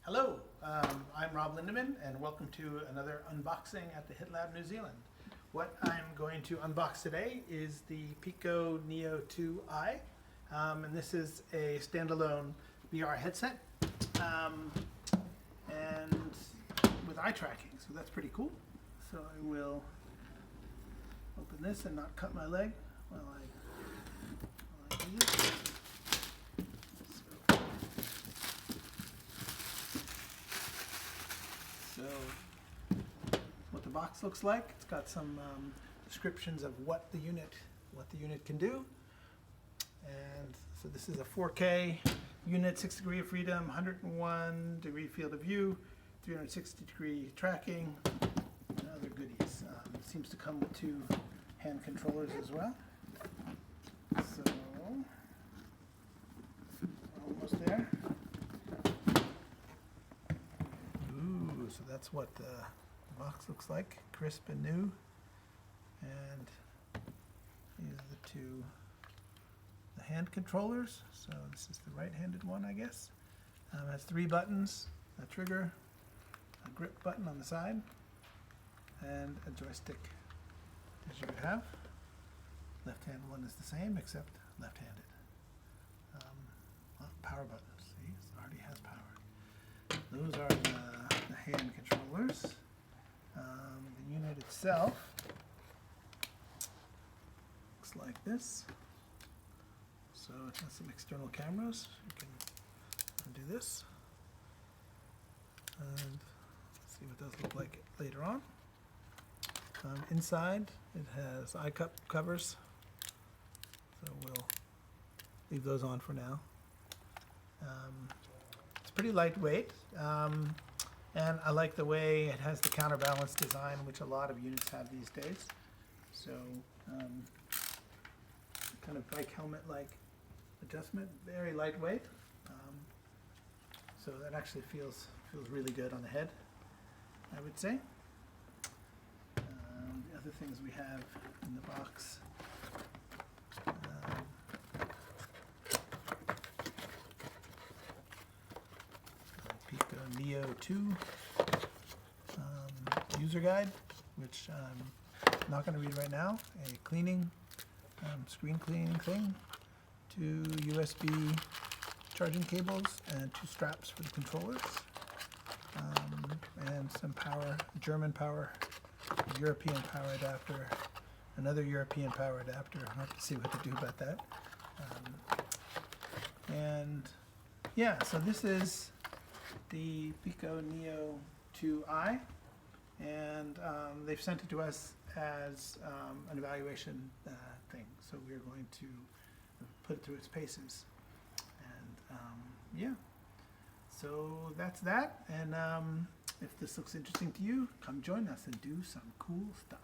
Hello, I'm Rob Lindeman, and welcome to another unboxing at the Hit Lab New Zealand. What I'm going to unbox today is the Pico Neo 2i, and this is a standalone VR headset, and with eye tracking, so that's pretty cool. So I will open this and not cut my leg while I do this. So what the box looks like, it's got some descriptions of what the unit can do. And so this is a 4K unit, 6 degree of freedom, 101 degree field of view, 360 degree tracking, and other goodies. It seems to come with 2 hand controllers as well. So almost there. So that's what the box looks like, crisp and new. And these are the hand controllers. So this is the right-handed one, I guess. It has 3 buttons, a trigger, a grip button on the side, and a joystick, as you would have. Left-handed one is the same, except left-handed. Power buttons, see, it already has power. Those are the hand controllers. The unit itself looks like this. So it has some external cameras. You can undo this and see what those look like later on. Inside it has eye cup covers, so we'll leave those on for now. It's pretty lightweight. And I like the way it has the counterbalance design, which a lot of units have these days. So kind of bike helmet-like adjustment, very lightweight. So that actually feels really good on the head, I would say. The other things we have in the box. Pico Neo 2 user guide, which I'm not going to read right now. A cleaning, screen cleaning thing, 2 USB charging cables, and 2 straps for the controllers, and some power, German power, European power adapter, another European power adapter. I'll have to see what to do about that. And yeah, so this is the Pico Neo 2i, and they've sent it to us as an evaluation thing. So we're going to put it through its paces. And yeah, so that's that. And if this looks interesting to you, come join us and do some cool stuff.